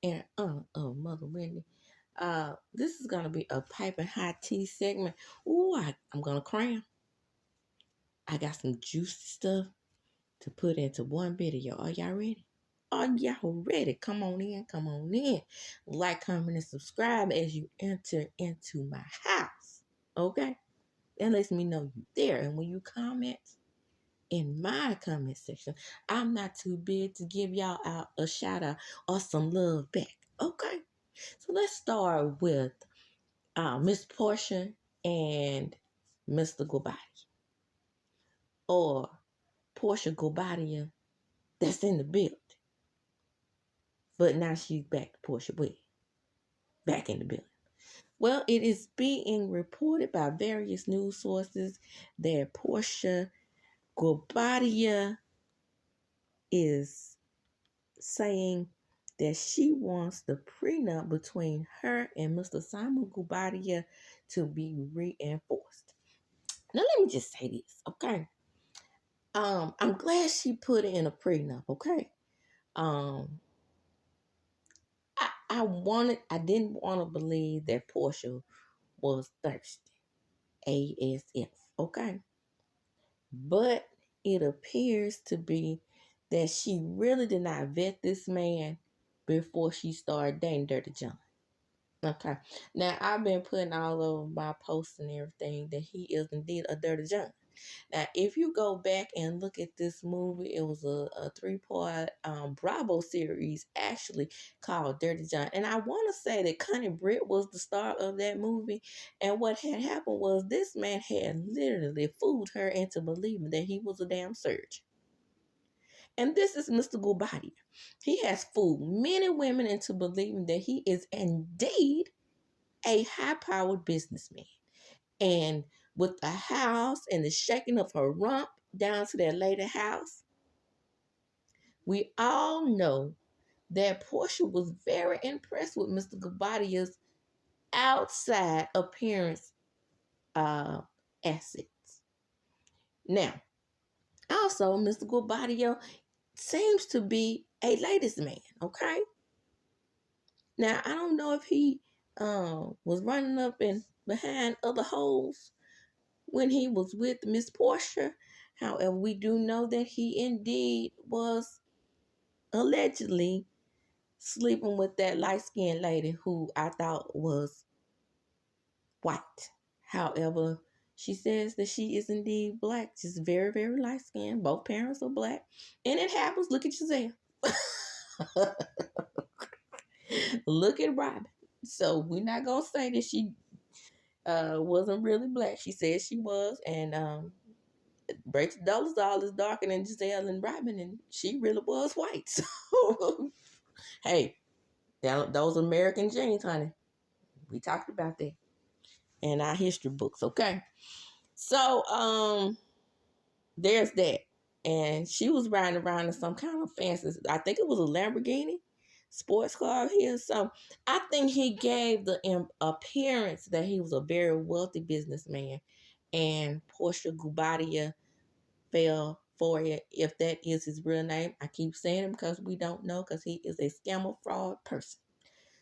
in honor of Mother Wendy. This is gonna be a piping hot tea segment. Ooh, I'm gonna cram. I got some juicy stuff to put into one video. Are y'all ready? Are y'all ready? Come on in, come on in. Like, comment, and subscribe as you enter into my house. Okay? That lets me know you're there. And when you comment in my comment section, I'm not too big to give y'all out a shout out or some love back. Okay? So let's start with Miss Portia and Mr. Goubidia. Or Portia Goubidia that's in the building. But now she's back to Portia Wade. Back in the building. Well, it is being reported by various news sources that Portia Goubidia is saying that she wants the prenup between her and Mr. Simon Goubidia to be reinforced. Now let me just say this, okay? I'm glad she put it in a prenup, okay? I didn't want to believe that Portia was thirsty. ASF, okay? But it appears to be that she really did not vet this man before she started dating Dirty John. Okay. Now, I've been putting all over my posts and everything that he is indeed a Dirty John. Now, if you go back and look at this movie, it was a three-part Bravo series actually called Dirty John. And I want to say that Connie Britt was the star of that movie. And what had happened was this man had literally fooled her into believing that he was a damn surgeon. And this is Mr. Goubidia. He has fooled many women into believing that he is indeed a high-powered businessman. And with the house and the shaking of her rump down to that lady house, we all know that Portia was very impressed with Mr. Goubidia's outside appearance assets. Now, also, Mr. Goubidia seems to be a ladies' man, okay? Now, I don't know if he was running up and behind other hoes when he was with Miss Portia. However, we do know that he indeed was allegedly sleeping with that light-skinned lady who I thought was white. However, she says that she is indeed black, just very, very light-skinned. Both parents are black. And it happens. Look at Giselle. Look at Robin. So we're not going to say that she wasn't really black. She said she was. And Rachel Dolezal is darker than Giselle and Robin, and she really was white. So, hey, those American genes, honey. We talked about that in our history books, okay? So, there's that. And she was riding around in some kind of fancy, I think it was a Lamborghini sports car here. So, I think he gave the appearance that he was a very wealthy businessman. And Portia Goubidia fell for it, if that is his real name. I keep saying him because we don't know, because he is a scammer fraud person.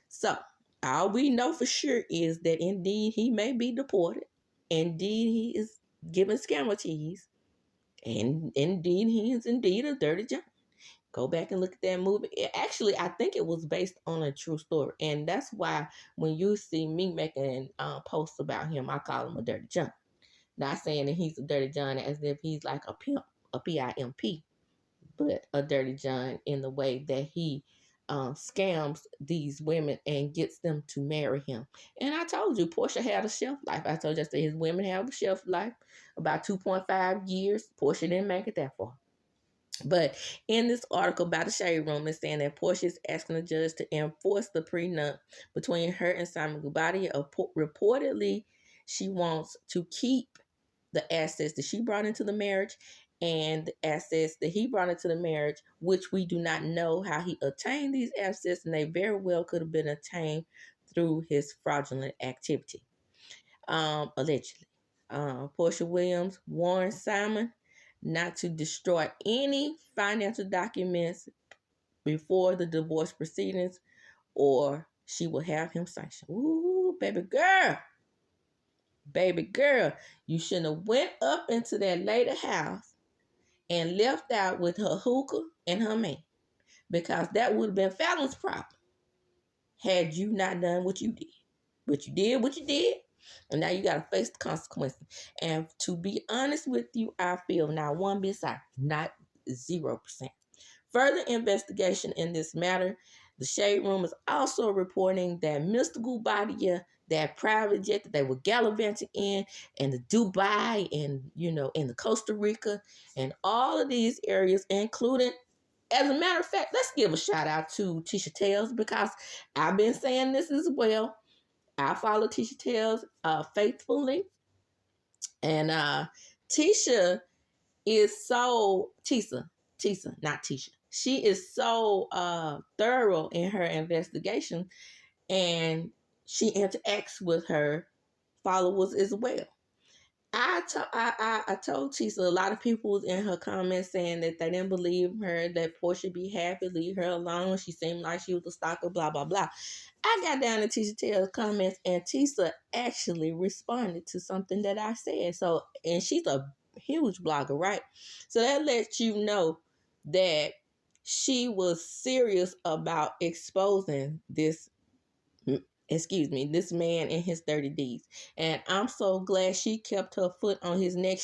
So all we know for sure is that indeed he may be deported. Indeed he is giving scammer teas. And indeed he is indeed a Dirty John. Go back and look at that movie. Actually, I think it was based on a true story. And that's why when you see me making posts about him, I call him a Dirty John. Not saying that he's a Dirty John as if he's like a pimp, a PIMP, but a Dirty John in the way that he scams these women and gets them to marry him. And I told you, Portia had a shelf life. I told you that his women have a shelf life about 2.5 years. Portia didn't make it that far. But in this article by the Shade Room, it's saying that Portia is asking the judge to enforce the prenup between her and Simon Goubidia. Reportedly, she wants to keep the assets that she brought into the marriage and the assets that he brought into the marriage, which we do not know how he obtained these assets, and they very well could have been obtained through his fraudulent activity. Allegedly. Portia Williams warned Simon not to destroy any financial documents before the divorce proceedings or she will have him sanctioned. Ooh, baby girl, you shouldn't have went up into that lady house and left out with her hookah and her man, because that would have been Fallon's problem had you not done what you did. But you did what you did, and now you got to face the consequences. And to be honest with you, I feel not one bit sorry, not 0%. Further investigation in this matter, the Shade Room is also reporting that Mr. GOUBIDIA, that private jet that they were gallivanting in the Dubai and, in the Costa Rica and all of these areas, including, as a matter of fact, let's give a shout out to Tisha Tales, because I've been saying this as well. I follow Tisha Tales faithfully. And Tisha is so, Tisa, not Tisha. She is so thorough in her investigation, and she interacts with her followers as well. I told Tisa, a lot of people was in her comments saying that they didn't believe her, that Portia be happy, leave her alone. She seemed like she was a stalker, blah, blah, blah. I got down to Tisha Taylor's comments, and Tisa actually responded to something that I said. So, and she's a huge blogger, right? So that lets you know that she was serious about exposing this man in his 30 Ds. And I'm so glad she kept her foot on his neck.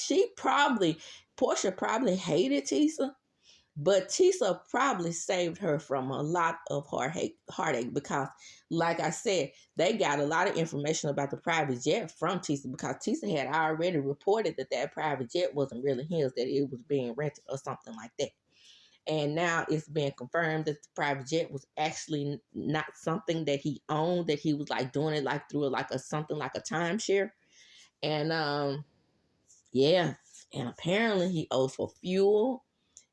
Portia probably hated Tisa, but Tisa probably saved her from a lot of heartache, because, like I said, they got a lot of information about the private jet from Tisa, because Tisa had already reported that private jet wasn't really his, that it was being rented or something like that. And now it's been confirmed that the private jet was actually not something that he owned, that he was like doing it like through something like a timeshare. And yeah, and apparently he owes for fuel.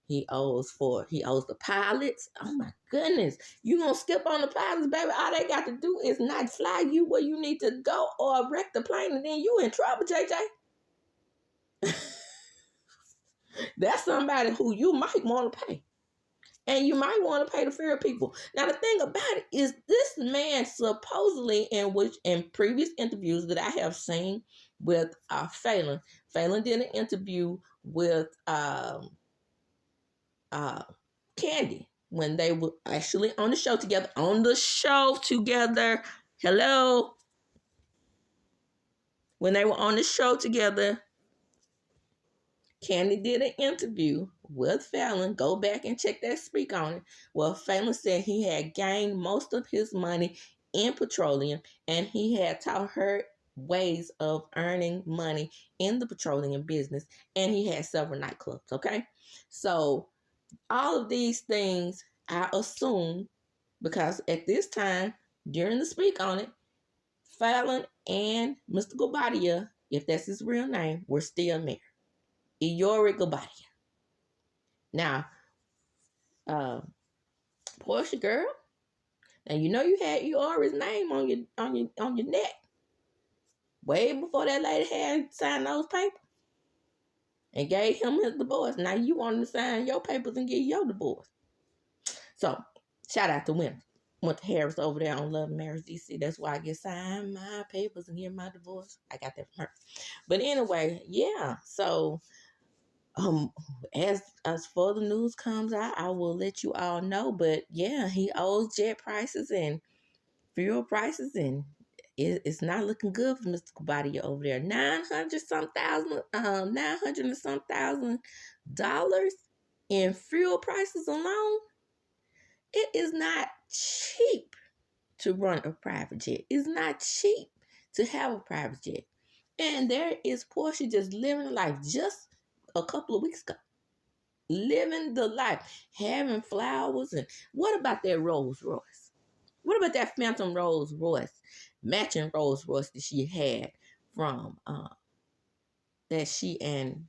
He owes the pilots. Oh my goodness. You gonna skip on the pilots, baby? All they got to do is not fly you where you need to go or wreck the plane, and then you in trouble, JJ. That's somebody who you might want to pay. And you might want to pay the fair people. Now, the thing about it is, this man supposedly, in previous interviews that I have seen with Phelan did an interview with Candy when they were actually on the show together. Hello. When they were on the show together, Candy did an interview with Phelan. Go back and check that speak on it. Well, Phelan said he had gained most of his money in petroleum, and he had taught her ways of earning money in the petroleum business, and he had several nightclubs, okay? So all of these things, I assume, because at this time, during the speak on it, Phelan and Mr. GOUBIDIA, if that's his real name, were still married. Iori GOUBIDIA. Now, Portia girl, now you know you had Iori's name on your neck way before that lady had signed those papers and gave him his divorce. Now you want to sign your papers and get your divorce. So, shout out to women. Went to Harris over there on Love and Marriage DC. That's why I get signed my papers and get my divorce. I got that from her. But anyway, yeah. So, as for the news comes out, I will let you all know. But yeah, he owes jet prices and fuel prices, and it's not looking good for Mr. GOUBIDIA over there. $900 and some thousand dollars in fuel prices alone. It is not cheap to run a private jet. It's not cheap to have a private jet. And there is Portia just living life just a couple of weeks ago. Living the life, having flowers. And what about that Rolls Royce? What about that Phantom Rolls Royce, matching Rolls Royce that she had from, that she and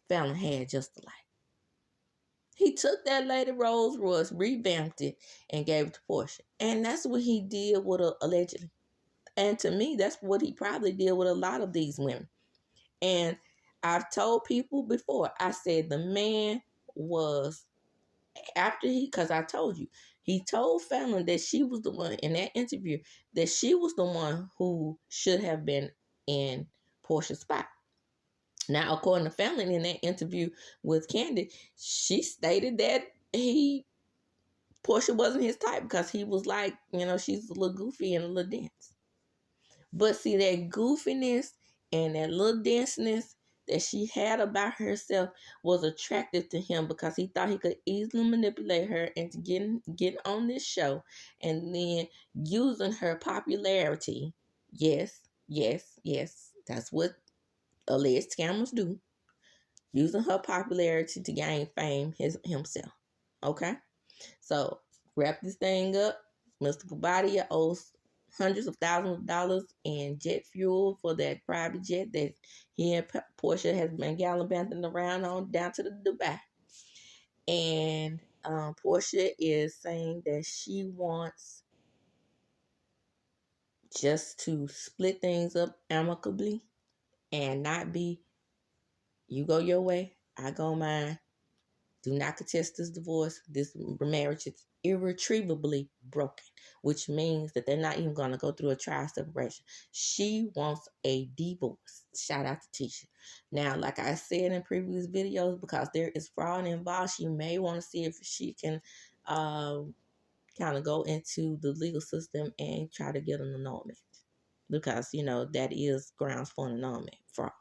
Fallon had just alike? He took that lady Rolls Royce, revamped it, and gave it to Portia. And that's what he did with her, allegedly. And to me, that's what he probably did with a lot of these women. And I've told people before, I said the man was, because I told you, He told Fallon that she was the one in that interview, that she was the one who should have been in Portia's spot. Now, according to Fallon, in that interview with Candy, she stated that Portia wasn't his type because he was like, she's a little goofy and a little dense. But see, that goofiness and that little denseness that she had about herself was attractive to him because he thought he could easily manipulate her into getting on this show and then using her popularity. Yes, yes, yes. That's what alleged scammers do. Using her popularity to gain fame himself. Okay? So, wrap this thing up. Mr. GOUBIDIA owes hundreds of thousands of dollars in jet fuel for that private jet that he and Portia has been gallivanting around on down to the Dubai. And Portia is saying that she wants just to split things up amicably and not be, you go your way, I go mine. Do not contest this divorce. This marriage is irretrievably broken, which means that they're not even going to go through a trial separation. She wants a divorce. Shout out to Tisha. Now, like I said in previous videos, because there is fraud involved, she may want to see if she can kind of go into the legal system and try to get an annulment. Because, that is grounds for an annulment, fraud.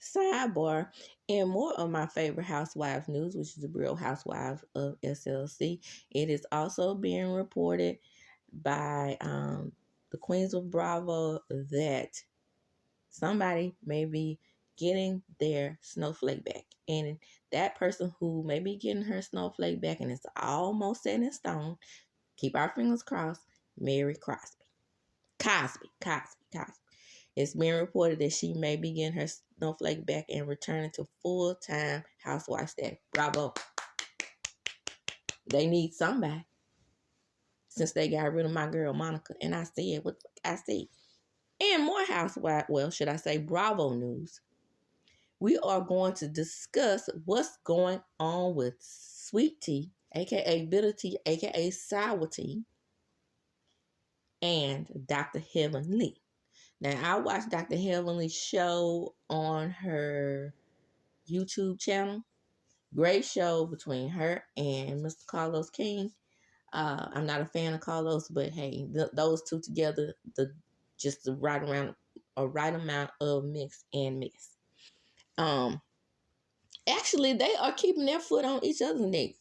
Sidebar, and more of my favorite housewives news, which is the Real Housewives of SLC. It is also being reported by the Queens of Bravo that somebody may be getting their snowflake back. And that person who may be getting her snowflake back, and it's almost set in stone, keep our fingers crossed, Mary Cosby. It's being reported that she may be getting her snowflake back and returning to full-time housewife status. Bravo. They need somebody since they got rid of my girl Monica. And I said what I said. And more housewife, should I say Bravo news. We are going to discuss what's going on with Sweet Tea, a.k.a. Bitter Tea, a.k.a. Sour Tea, and Dr. Heaven Lee. Now, I watched Dr. Heavenly's show on her YouTube channel. Great show between her and Mr. Carlos King. I'm not a fan of Carlos, but hey, those two together, just the right amount of mix and miss. Actually, they are keeping their foot on each other's necks.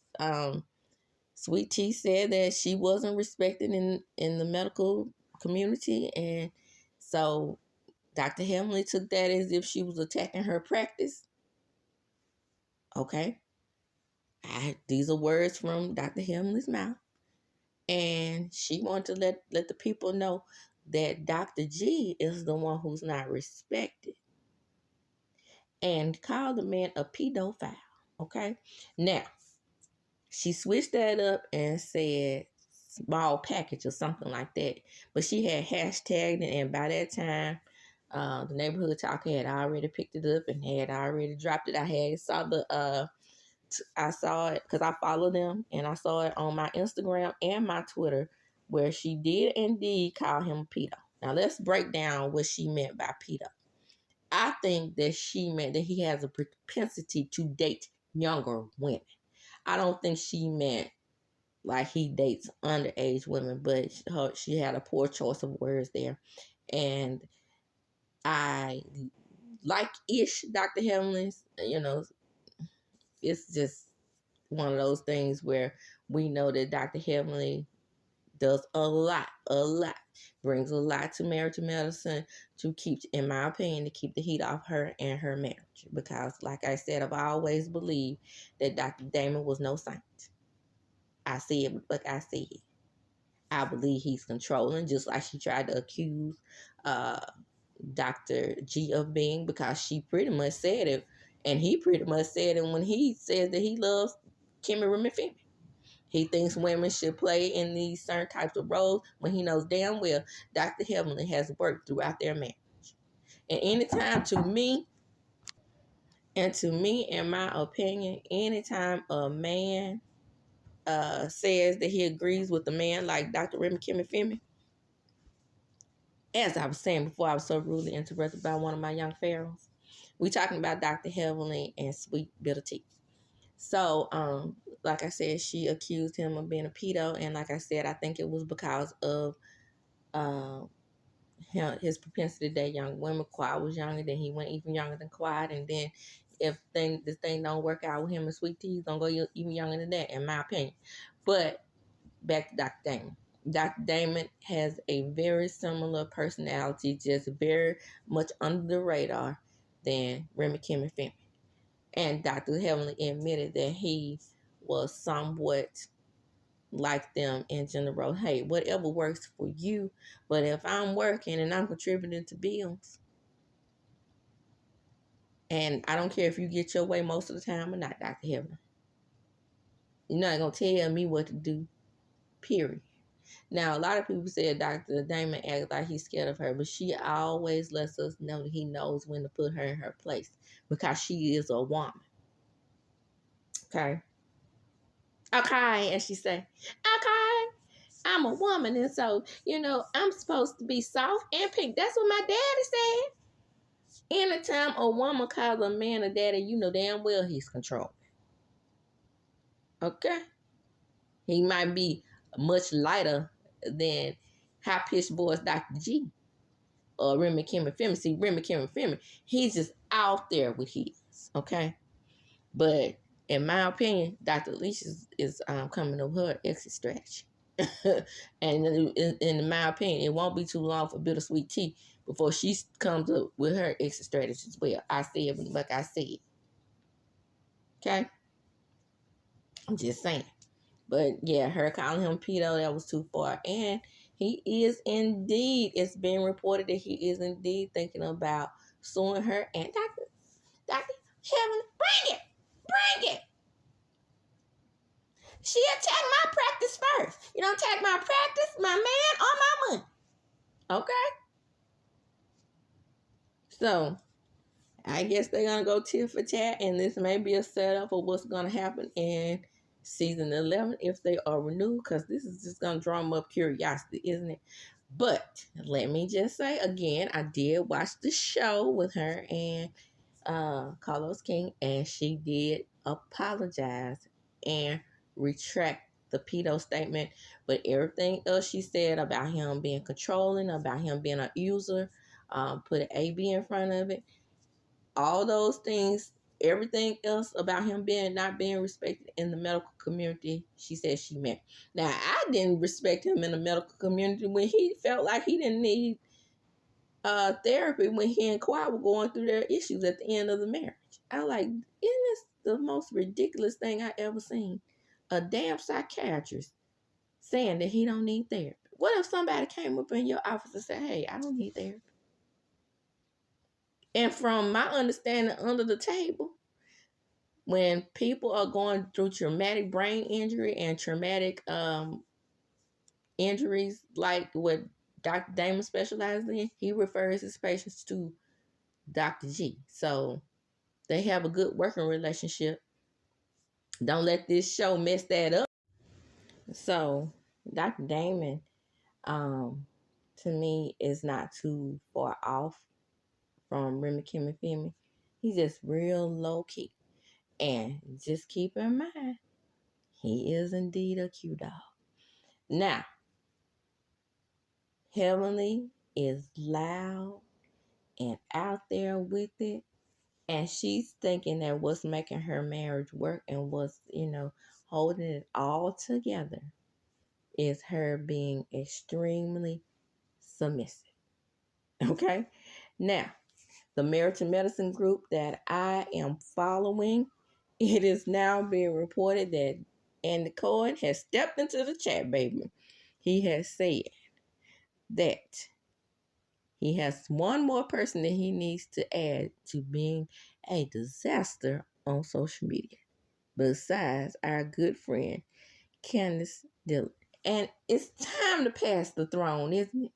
Sweet Tea said that she wasn't respected in the medical community, and so Dr. Heavenly took that as if she was attacking her practice. Okay. These are words from Dr. Heavenly's mouth. And she wanted to let the people know that Dr. G is the one who's not respected. And called the man a pedophile. Okay. Now, she switched that up and said small package or something like that. But she had hashtagged it, and by that time, the neighborhood talker had already picked it up and had already dropped it. I saw it because I follow them, and I saw it on my Instagram and my Twitter where she did indeed call him a pedo. Now let's break down what she meant by pedo. I think that she meant that he has a propensity to date younger women. I don't think she meant like he dates underage women, but she had a poor choice of words there. And I like-ish Dr. Heavenly's, it's just one of those things where we know that Dr. Heavenly does a lot, brings a lot to marriage and medicine to keep, in my opinion, to keep the heat off her and her marriage. Because, like I said, I've always believed that Dr. Damon was no saint. I see it, like I see it. I believe he's controlling, just like she tried to accuse Dr. G of being, because she pretty much said it, and he pretty much said it when he says that he loves Kimmy Remifemi. He thinks women should play in these certain types of roles when he knows damn well Dr. Heavenly has worked throughout their marriage. And anytime, to me, in my opinion, anytime a man says that he agrees with the man like Dr. Remy Kimmy Femi. As I was saying before, I was so rudely interrupted by one of my young pharaohs. We talking about Dr. Heavenly and Sweet Bitter Tea. So, like I said, she accused him of being a pedo, and like I said, I think it was because of his propensity to date young women. Quad was younger, then he went even younger than Quad, and then if this thing don't work out with him and Sweet Tea, he's gonna go even younger than that, in my opinion. But back to Dr. Damon. Dr. Damon has a very similar personality, just very much under the radar than Remy Kim and Femi. And Dr. Heavenly admitted that he was somewhat like them in general. Hey, whatever works for you, but if I'm working and I'm contributing to bills, and I don't care if you get your way most of the time or not, Dr. Heavenly, you're not going to tell me what to do, period. Now, a lot of people said Dr. Damon acts like he's scared of her, but she always lets us know that he knows when to put her in her place because she is a woman. Okay? Okay, and she said, okay, I'm a woman, and so, I'm supposed to be soft and pink. That's what my daddy said. Anytime a woman calls a man a daddy, you know damn well he's controlling. Okay? He might be much lighter than high-pitched voice Dr. G or Remy Kim and Femi. See, Remy Kim and Femi, he's just out there with his, okay? But in my opinion, Dr. Alicia is coming up her exit strategy. And in my opinion, it won't be too long for Bittersweet Tea before she comes up with her exit strategy as well. I said, like I said. Okay? I'm just saying. But yeah, her calling him pedo, that was too far. And he is indeed, it's been reported that he is indeed thinking about suing her and Dr. Heaven. Bring it. She attacked my practice first. You don't attack my practice, my man, or my money. Okay? So, I guess they're going to go tit for tat, and this may be a setup for what's going to happen in season 11 if they are renewed, because this is just going to drum up curiosity, isn't it? But let me just say again, I did watch the show with her and Carlos King, and she did apologize and retract the pedo statement, but everything else she said about him being controlling, about him being an user, put an AB in front of it, all those things, everything else about him not being respected in the medical community, she said she meant. Now, I didn't respect him in the medical community when he felt like he didn't need therapy when he and Kawhi were going through their issues at the end of the marriage. I was like, isn't this the most ridiculous thing I ever seen? A damn psychiatrist saying that he don't need therapy. What if somebody came up in your office and said, hey, I don't need therapy? And from my understanding under the table, when people are going through traumatic brain injury and traumatic injuries like what Dr. Damon specializes in, he refers his patients to Dr. G. So they have a good working relationship. Don't let this show mess that up. So Dr. Damon, to me, is not too far off from Remy Kim and Femi. He's just real low key. And just keep in mind, he is indeed a Q dog. Now, Heavenly is loud and out there with it. And she's thinking that what's making her marriage work and what's, holding it all together is her being extremely submissive. Okay? Now, the Marriage and Medicine group that I am following, it is now being reported that Andy Cohen has stepped into the chat, baby. He has said that he has one more person that he needs to add to being a disaster on social media, besides our good friend, Candace Dillon. And it's time to pass the throne, isn't it?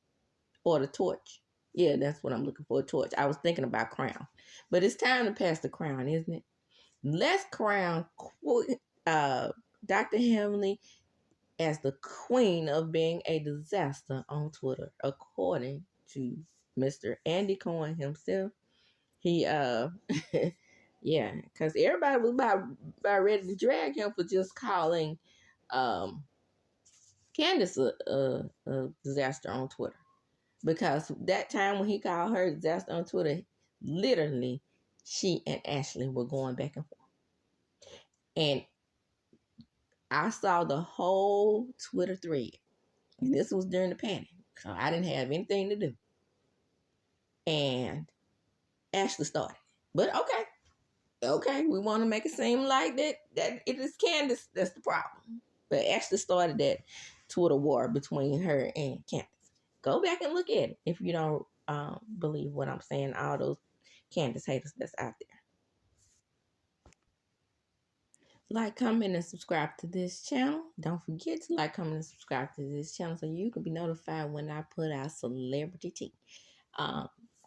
Or the torch. Yeah, that's what I'm looking for, a torch. I was thinking about crown. But it's time to pass the crown, isn't it? Let's crown Dr. Heavenly as the queen of being a disaster on Twitter, according to Mr. Andy Cohen himself. He yeah, because everybody was about ready to drag him for just calling um Candace a disaster on Twitter. Because that time when he called her disaster on Twitter, literally she and Ashley were going back and forth. And I saw the whole Twitter thread. And this was during the panic. So I didn't have anything to do. And Ashley started. But okay, we want to make it seem like that it is Candace that's the problem. But Ashley started that Twitter war between her and Candace. Go back and look at it if you don't believe what I'm saying, all those Candace haters that's out there. Like, comment, and subscribe to this channel. Don't forget to like, comment, and subscribe to this channel so you can be notified when I put out celebrity tea.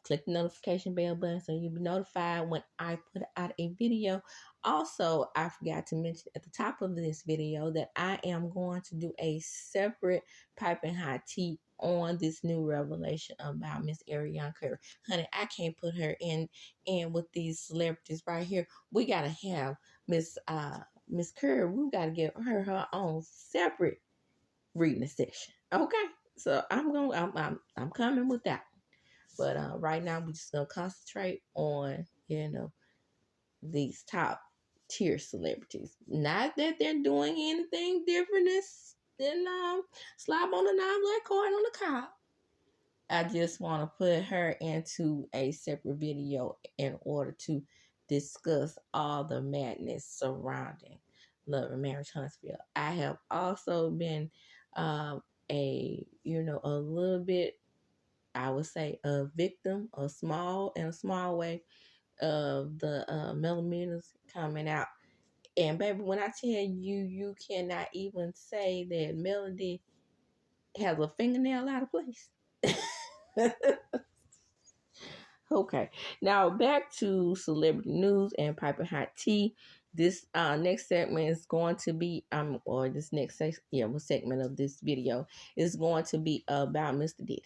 Click the notification bell button so you'll be notified when I put out a video. Also, I forgot to mention at the top of this video that I am going to do a separate piping hot tea on this new revelation about Miss Ariana Curry. Honey, I can't put her in with these celebrities right here. We gotta have Miss Curry. We gotta give her own separate reading session. Okay, so I'm coming with that. But right now, we're just going to concentrate on, these top tier celebrities. Not that they're doing anything different than slob on the knob like corn on the cob. I just want to put her into a separate video in order to discuss all the madness surrounding Love and Marriage Huntsville. I have also been a little bit, I would say, a victim, in a small way, of the millimeters coming out. And baby, when I tell you, you cannot even say that Melody has a fingernail out of place. Okay, now back to celebrity news and piping hot tea. This next segment is going to be segment of this video is going to be about Mr. Diddy.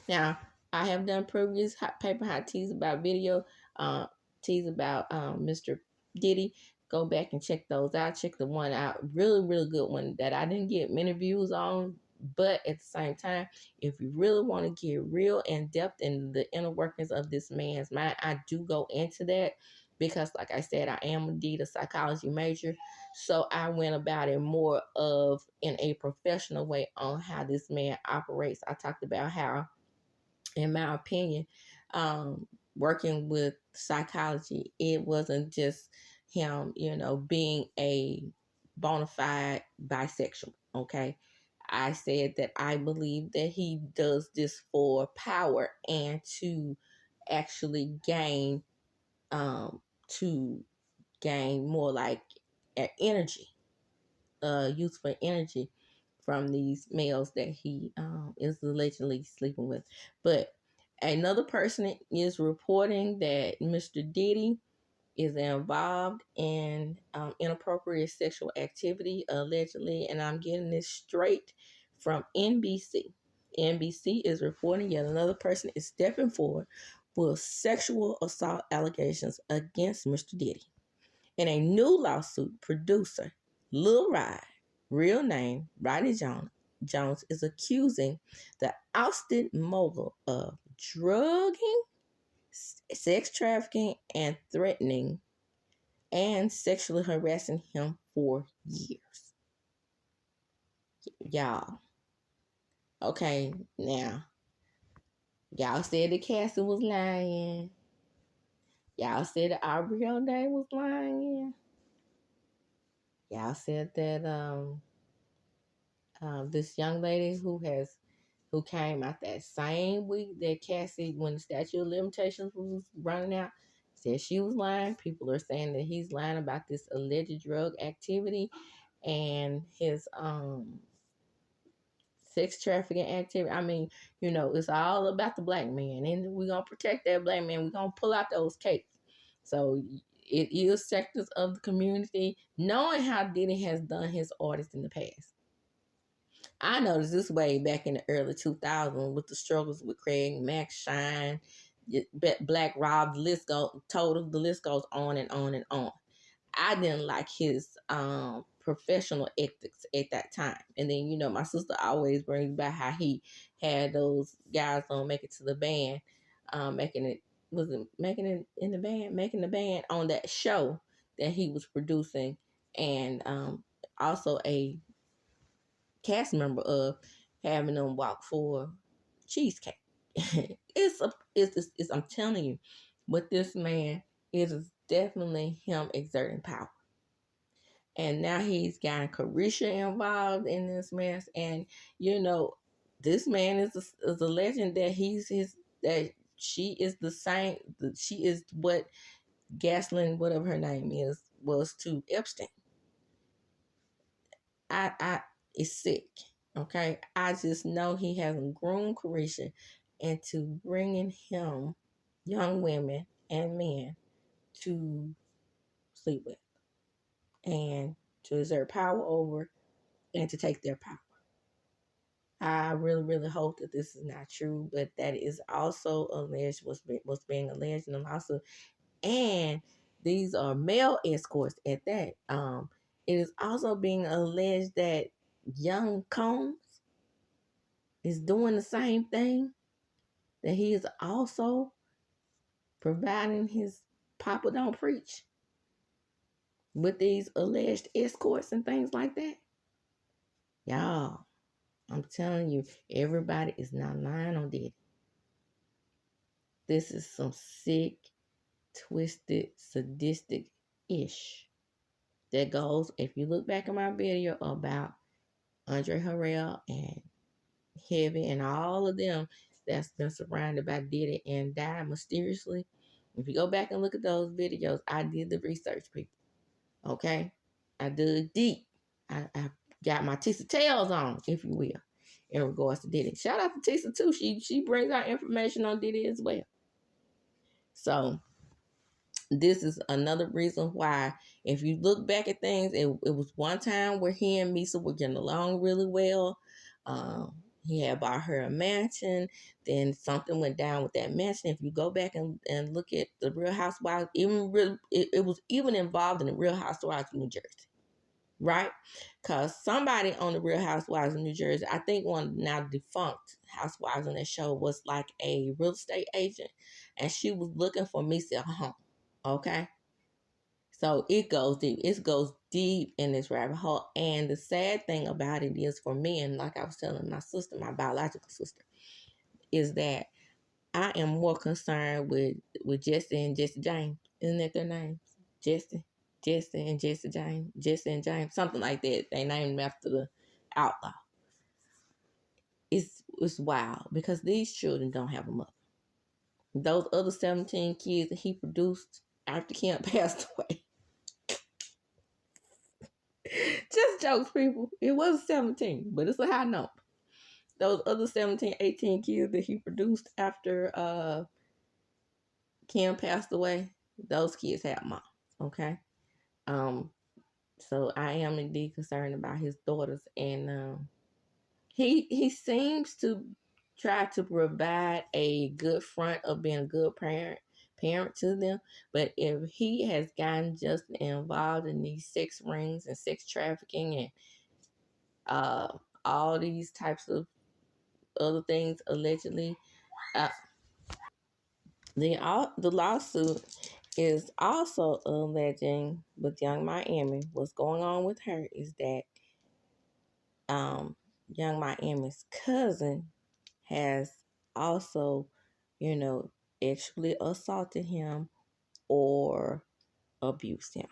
Now, I have done previous paper hot teas about teas about Mr. Diddy. Go back and check those out. Check the one out. Really, really good one that I didn't get many views on. But at the same time, if you really want to get real in depth in the inner workings of this man's mind, I do go into that. Because, like I said, I am indeed a psychology major. So I went about it more of in a professional way on how this man operates. I talked about how, in my opinion, working with psychology, it wasn't just him, being a bona fide bisexual. Okay. I said that I believe that he does this for power and to actually gain more like energy, useful energy from these males that he is allegedly sleeping with. But another person is reporting that Mr. Diddy is involved in inappropriate sexual activity, allegedly, and I'm getting this straight from NBC. NBC is reporting yet another person is stepping forward with sexual assault allegations against Mr. Diddy. In a new lawsuit, producer Lil Rod, real name Rodney Jones, is accusing the ousted mogul of drugging, sex trafficking, and threatening and sexually harassing him for years. Y'all. Okay, now, y'all said that Cassie was lying. Y'all said that Aubrey O'Day was lying. Y'all said that this young lady who came out that same week that Cassie, when the statute of limitations was running out, said she was lying. People are saying that he's lying about this alleged drug activity and his sex trafficking activity. I mean, it's all about the black man, and we're gonna protect that black man. We're gonna pull out those capes. So it is sectors of the community, knowing how Diddy has done his artists in the past. I noticed this way back in the early 2000s with the struggles with Craig, Max Shine, Black Rob, the list goes on and on and on. I didn't like his professional ethics at that time. And then, you know, my sister always brings about how he had those guys on Make It to the Band, making it making the band on that show that he was producing, and also a cast member of, having them walk for cheesecake. It's I'm telling you, with this man, it is definitely him exerting power. And now he's gotten Carisha involved in this mess. And you know, this man is a legend that that she is the same. She is what Gaslin, whatever her name is, was to Epstein. I It's sick. Okay, I just know he hasn't groomed Carisha into bringing him young women and men to sleep with and to exert power over and to take their power. I really, really hope that this is not true, but that is also alleged, what's being alleged in the lawsuit. And these are male escorts at that. It is also being alleged that young Combs is doing the same thing, that he is also providing his Papa Don't Preach with these alleged escorts and things like that. Y'all, I'm telling you, everybody is not lying on Diddy. This is some sick, twisted, sadistic-ish that goes, if you look back at my video about Andre Harrell and Heavy and all of them that's been surrounded by Diddy and died mysteriously. If you go back and look at those videos, I did the research, people. Okay? I dug deep. I got my Tisa tails on, if you will, in regards to Diddy. Shout out to Tisa too. She brings out information on Diddy as well. So this is another reason why, if you look back at things, it was one time where he and Misa were getting along really well. He had bought her a mansion. Then something went down with that mansion. If you go back and look at the Real Housewives, it was even involved in the Real Housewives of New Jersey, right? Because somebody on the Real Housewives of New Jersey, I think one now defunct housewives on that show, was like a real estate agent, and she was looking for Misa a home. Okay, so it goes deep. It goes deep in this rabbit hole. And the sad thing about it is, for me, and like I was telling my sister, my biological sister, is that I am more concerned with Jesse and Jesse James. Isn't that their names? Jesse and Jesse James. Jesse and James. Something like that. They named them after the outlaw. It's wild, because these children don't have a mother. Those other 17 kids that he produced after Kim passed away. Just jokes, people. It was 17, but it's a high number. Those other 17, 18 kids that he produced after Kim passed away, those kids had moms, okay? So I am indeed concerned about his daughters, and he seems to try to provide a good front of being a good parent to them. But if he has gotten just involved in these sex rings and sex trafficking and all these types of other things allegedly, the lawsuit is also alleging with Young Miami. What's going on with her is that Young Miami's cousin has also, actually assaulted him or abused him.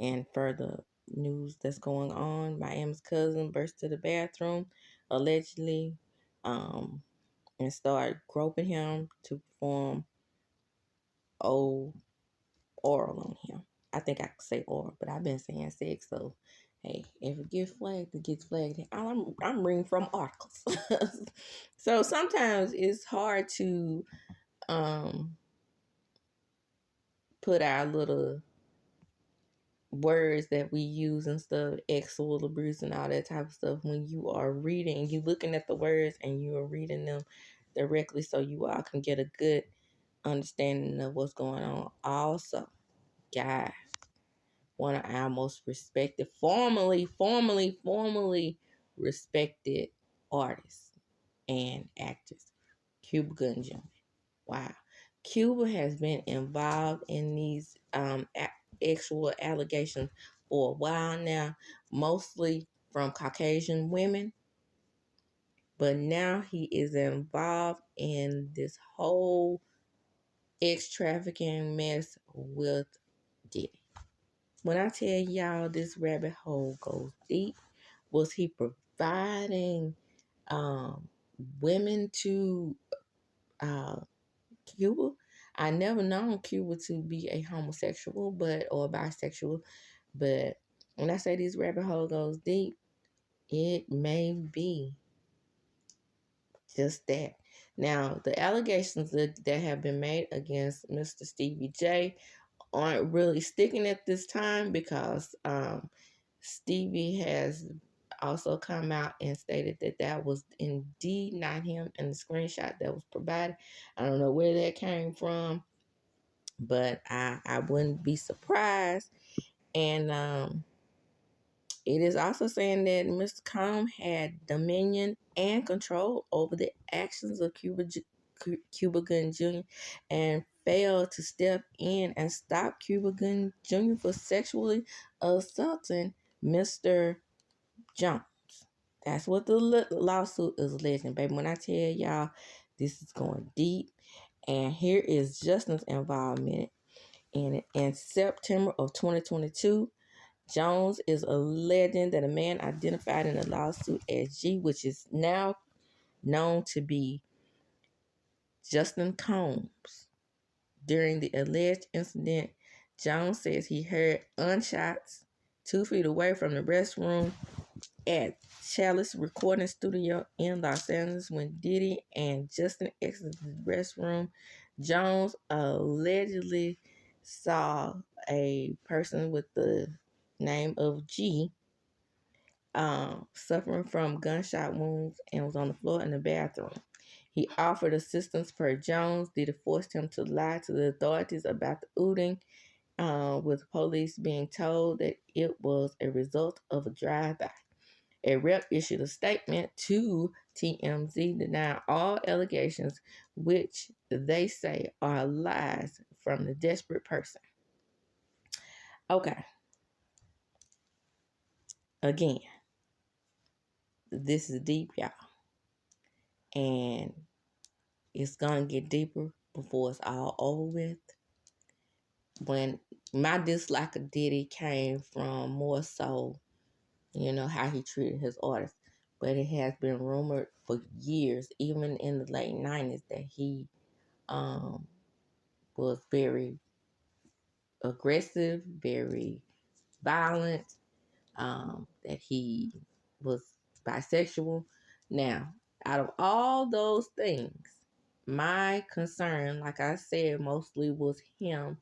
And further news that's going on, Miami's cousin burst to the bathroom, allegedly, and started groping him to perform oral on him. I think I could say oral, but I've been saying sex, so hey, if it gets flagged, it gets flagged. I'm reading from articles. So sometimes it's hard to put our little words that we use and stuff, sexual abuse and all that type of stuff, when you are reading, you looking at the words and you are reading them directly so you all can get a good understanding of what's going on. Also, guys, one of our most respected, formerly respected artists and actors, Cuba Gooding Jr. Wow. Cuba has been involved in these actual allegations for a while now, mostly from Caucasian women. But now he is involved in this whole trafficking mess with Diddy. When I tell y'all this rabbit hole goes deep, was he providing women to Cuba? I never known Cuba to be a homosexual, or bisexual, but when I say this rabbit hole goes deep, it may be just that. Now, the allegations that have been made against Mr. Stevie J aren't really sticking at this time because Stevie has also come out and stated that that was indeed not him in the screenshot that was provided. I don't know where that came from, but I wouldn't be surprised. And it is also saying that Mr. Combs had dominion and control over the actions of Cuba Gooding Jr. and failed to step in and stop Cuba Gooding Jr. for sexually assaulting Mr. Jones. That's what the lawsuit is alleging, baby. When I tell y'all, this is going deep. And here is Justin's involvement in it. In September of 2022, Jones is alleging that a man identified in the lawsuit as G, which is now known to be Justin Combs. During the alleged incident, Jones says he heard gunshots 2 feet away from the restroom at Chalice Recording Studio in Los Angeles. When Diddy and Justin exited the restroom, Jones allegedly saw a person with the name of G suffering from gunshot wounds and was on the floor in the bathroom. He offered assistance per Jones. Diddy forced him to lie to the authorities about the looting, with police being told that it was a result of a drive-by. A rep issued a statement to TMZ denying all allegations, which they say are lies from the desperate person. Okay. Again, this is deep, y'all. And it's going to get deeper before it's all over with. When my dislike of Diddy came from more so, how he treated his artists. But it has been rumored for years, even in the late 90s, that he was very aggressive, very violent, that he was bisexual. Now, out of all those things, my concern, like I said, mostly was him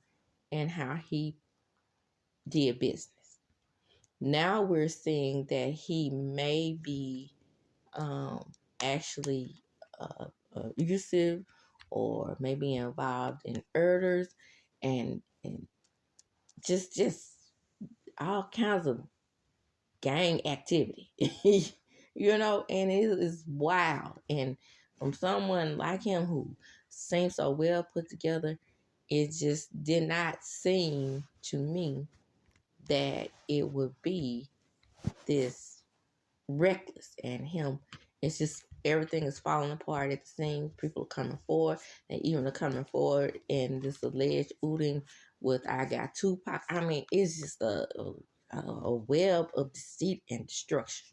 and how he did business. Now we're seeing that he may be actually abusive or maybe involved in murders and just all kinds of gang activity. And it is wild. And from someone like him who seems so well put together, it just did not seem to me that it would be this reckless. And him, it's just everything is falling apart at the seams. People are coming forward, and even are coming forward in this alleged looting with I Got Tupac. I mean, it's just a web of deceit and destruction.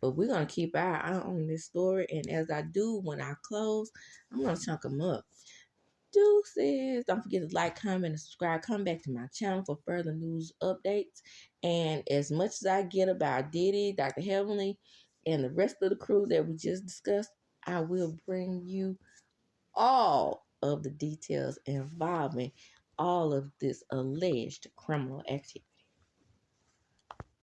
But we're going to keep our eye on this story. And as I do when I close, I'm going to chunk them up. Deuces. Don't forget to like, comment, and subscribe. Come back to my channel for further news updates. And as much as I get about Diddy, Dr. Heavenly, and the rest of the crew that we just discussed, I will bring you all of the details involving all of this alleged criminal